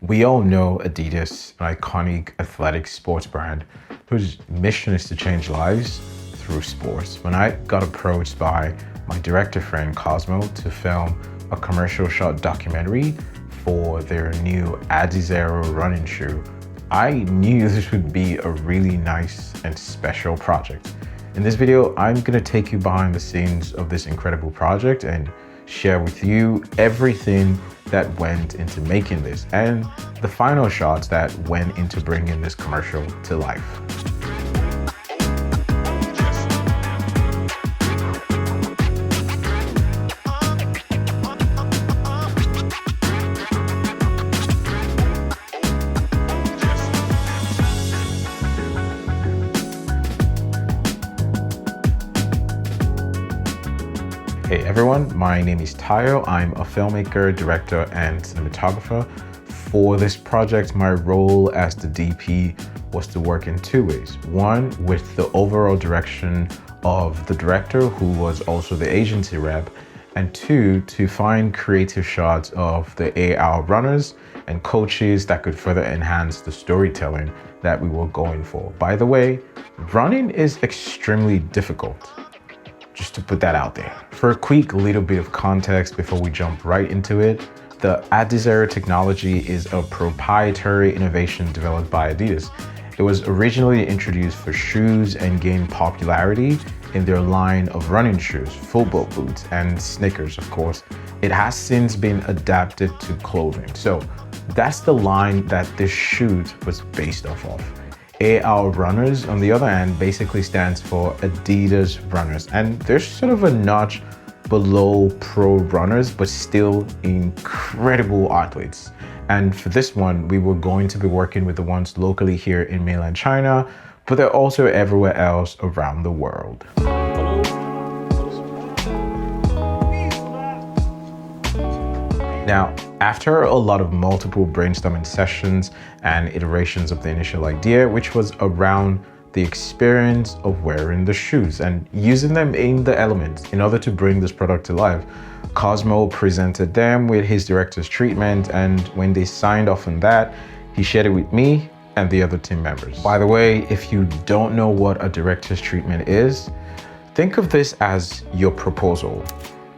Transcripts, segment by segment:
We all know Adidas, an iconic athletic sports brand whose mission is to change lives through sports. When I got approached by my director friend Cosmo to film a commercial shot documentary for their new Adizero running shoe, I knew this would be a really nice and special project. In this video, I'm going to take you behind the scenes of this incredible project and share with you everything that went into making this and the final shots that went into bringing this commercial to life. Hey everyone, my name is Tayo. I'm a filmmaker, director, and cinematographer. For this project, my role as the DP was to work in two ways. One, with the overall direction of the director, who was also the agency rep, and two, to find creative shots of the AR runners and coaches that could further enhance the storytelling that we were going for. By the way, running is extremely difficult. Just to put that out there. For a quick little bit of context before we jump right into it, the Adizero technology is a proprietary innovation developed by Adidas. It was originally introduced for shoes and gained popularity in their line of running shoes, football boots, and sneakers, of course. It has since been adapted to clothing. So that's the line that this shoe was based off of. AR Runners, on the other hand, basically stands for Adidas Runners, and they're sort of a notch below pro runners, but still incredible athletes. And for this one, we were going to be working with the ones locally here in mainland China, but they're also everywhere else around the world. Now, after a lot of multiple brainstorming sessions and iterations of the initial idea, which was around the experience of wearing the shoes and using them in the elements in order to bring this product to life, Cosmo presented them with his director's treatment, and when they signed off on that, he shared it with me and the other team members. By the way, if you don't know what a director's treatment is, think of this as your proposal.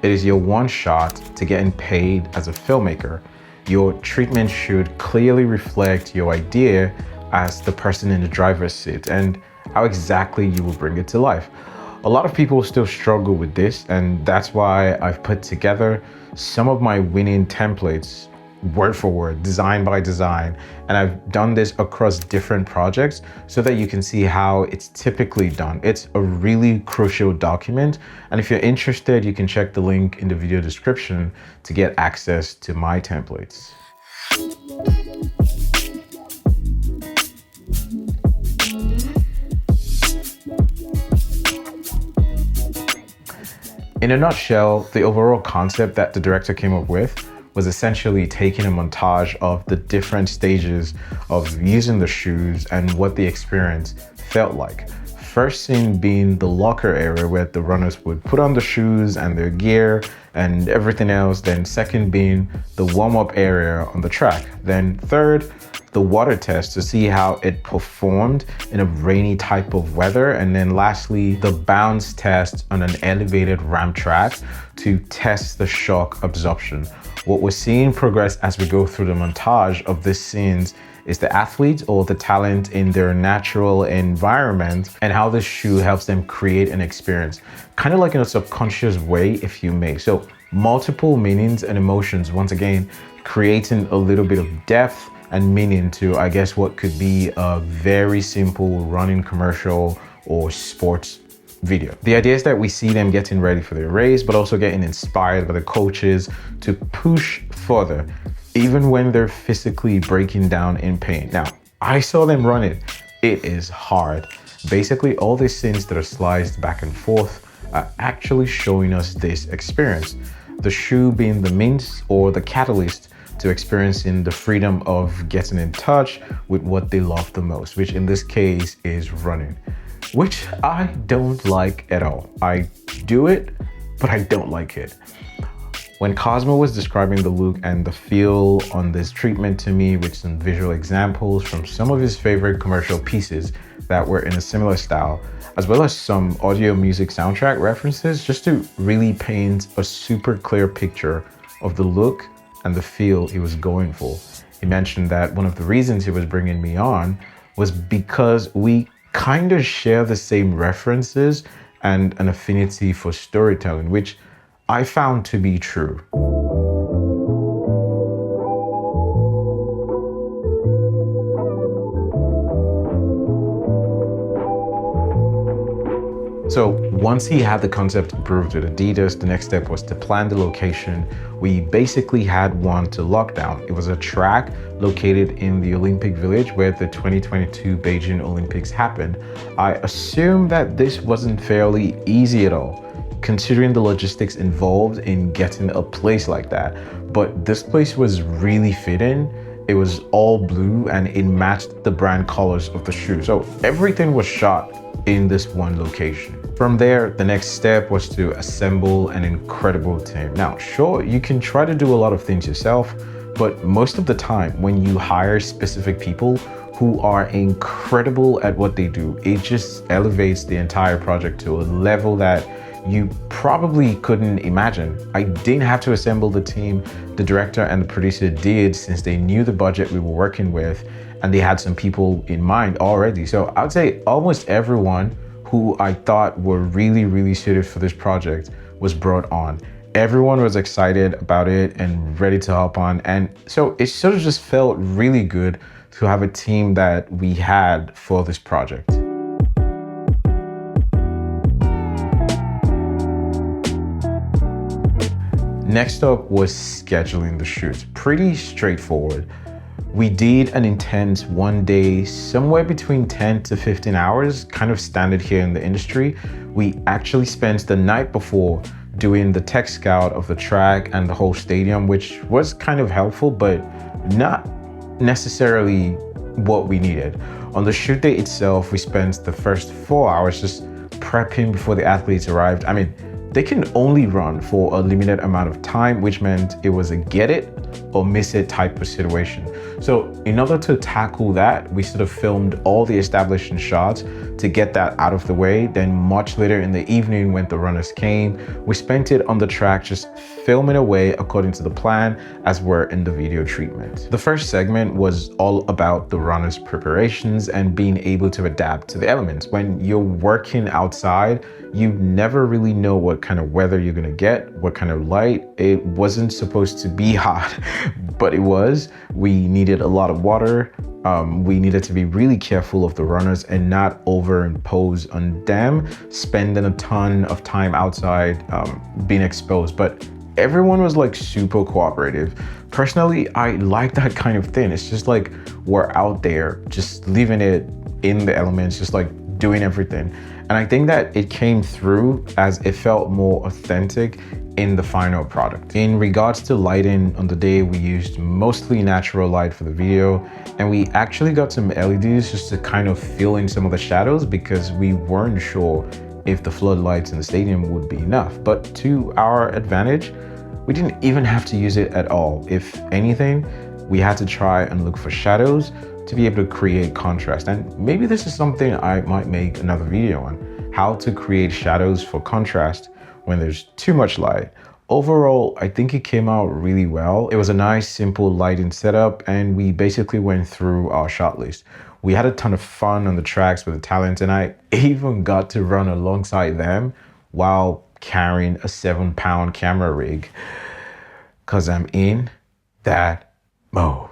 It is your one shot to getting paid as a filmmaker. Your treatment should clearly reflect your idea as the person in the driver's seat and how exactly you will bring it to life. A lot of people still struggle with this, and that's why I've put together some of my winning templates word for word, design by design, and I've done this across different projects so that you can see how it's typically done. It's a really crucial document, and if you're interested, you can check the link in the video description to get access to my templates. In a nutshell, the overall concept that the director came up with was essentially taking a montage of the different stages of using the shoes and what the experience felt like. First scene being the locker area where the runners would put on the shoes and their gear and everything else. Then second being the warm-up area on the track. Then third, the water test to see how it performed in a rainy type of weather. And then lastly, the bounce test on an elevated ramp track to test the shock absorption. What we're seeing progress as we go through the montage of these scenes is the athlete or the talent in their natural environment and how the shoe helps them create an experience, kind of like in a subconscious way, if you may. So multiple meanings and emotions, once again, creating a little bit of depth and meaning to, I guess, what could be a very simple running commercial or sports video. The idea is that we see them getting ready for their race, but also getting inspired by the coaches to push further, even when they're physically breaking down in pain. Now, I saw them run it. It is hard. Basically, all these scenes that are sliced back and forth are actually showing us this experience. The shoe being the means or the catalyst to experiencing the freedom of getting in touch with what they love the most, which in this case is running, which I don't like at all. I do it, but I don't like it. When Cosmo was describing the look and the feel on this treatment to me with some visual examples from some of his favorite commercial pieces that were in a similar style, as well as some audio music soundtrack references, just to really paint a super clear picture of the look and the feel he was going for. He mentioned that one of the reasons he was bringing me on was because we kind of share the same references and an affinity for storytelling, which I found to be true. So once he had the concept approved with Adidas, the next step was to plan the location. We basically had one to lock down. It was a track located in the Olympic Village where the 2022 Beijing Olympics happened. I assume that this wasn't fairly easy at all, considering the logistics involved in getting a place like that. But this place was really fitting. It was all blue and it matched the brand colors of the shoe. So everything was shot in this one location. From there, the next step was to assemble an incredible team. Now, sure, you can try to do a lot of things yourself, but most of the time when you hire specific people who are incredible at what they do, it just elevates the entire project to a level that you probably couldn't imagine. I didn't have to assemble the team. The director and the producer did, since they knew the budget we were working with and they had some people in mind already. So I would say almost everyone who I thought were really suited for this project was brought on. Everyone was excited about it and ready to hop on. And so it sort of just felt really good to have a team that we had for this project. Next up was scheduling the shoots. Pretty straightforward. We did an intense one day, somewhere between 10 to 15 hours, kind of standard here in the industry. We actually spent the night before doing the tech scout of the track and the whole stadium, which was kind of helpful, but not necessarily what we needed. On the shoot day itself, we spent the first 4 hours just prepping before the athletes arrived. I mean, they can only run for a limited amount of time, which meant it was a get it or miss it type of situation. So in order to tackle that, we sort of filmed all the establishing shots to get that out of the way. Then much later in the evening, when the runners came, we spent it on the track just filming away according to the plan as we're in the video treatment. The first segment was all about the runners' preparations and being able to adapt to the elements. When you're working outside, you never really know what kind of weather you're gonna get, what kind of light. It wasn't supposed to be hot, but it was. We needed a lot of water. We needed to be really careful of the runners and not overimpose on them, spending a ton of time outside being exposed. But everyone was like super cooperative. Personally, I like that kind of thing. It's just like we're out there just leaving it in the elements, just like doing everything. And I think that it came through as it felt more authentic in the final product. In regards to lighting, on the day we used mostly natural light for the video, and we actually got some LEDs just to kind of fill in some of the shadows because we weren't sure if the floodlights in the stadium would be enough. But to our advantage, we didn't even have to use it at all. If anything, we had to try and look for shadows to be able to create contrast. And maybe this is something I might make another video on, how to create shadows for contrast when there's too much light. Overall, I think it came out really well. It was a nice, simple lighting setup, and we basically went through our shot list. We had a ton of fun on the tracks with the talents, and I even got to run alongside them while carrying a 7-pound camera rig, because I'm in that mode.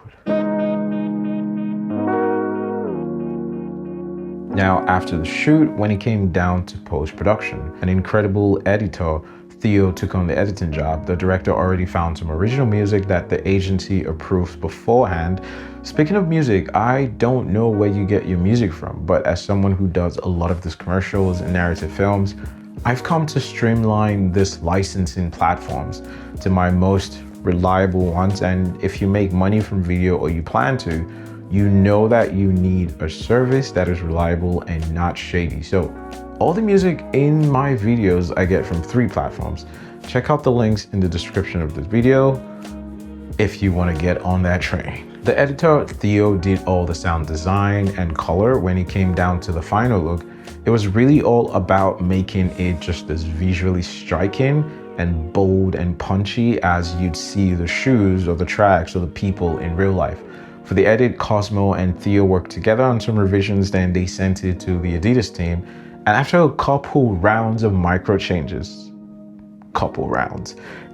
Now, after the shoot, when it came down to post-production, an incredible editor, Theo, took on the editing job. The director already found some original music that the agency approved beforehand. Speaking of music, I don't know where you get your music from, but as someone who does a lot of these commercials and narrative films, I've come to streamline this licensing platforms to my most reliable ones. And if you make money from video, or you plan to, you know that you need a service that is reliable and not shady. So all the music in my videos I get from 3 platforms: check out the links in the description of this video if you want to get on that train. The editor, Theo, did all the sound design and color. When it came down to the final look, it was really all about making it just as visually striking and bold and punchy as you'd see the shoes or the tracks or the people in real life. For the edit, Cosmo and Theo worked together on some revisions, then they sent it to the Adidas team. And after a couple rounds of micro changes,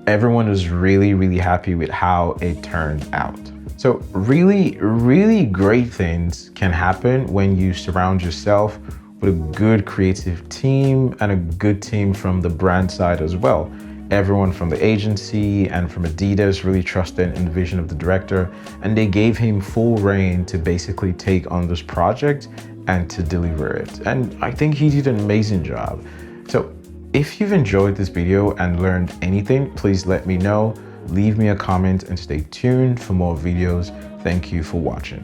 everyone was really happy with how it turned out. So really great things can happen when you surround yourself with a good creative team and a good team from the brand side as well. Everyone from the agency and from Adidas really trusted in the vision of the director, and they gave him full reign to basically take on this project and to deliver it. And I think he did an amazing job. So if you've enjoyed this video and learned anything, please let me know. Leave me a comment and stay tuned for more videos. Thank you for watching.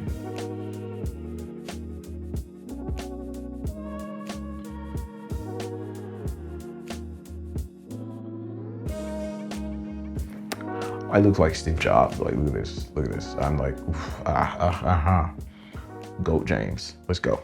I look like Steve Jobs. Like, look at this. I'm like, Go James. Let's go.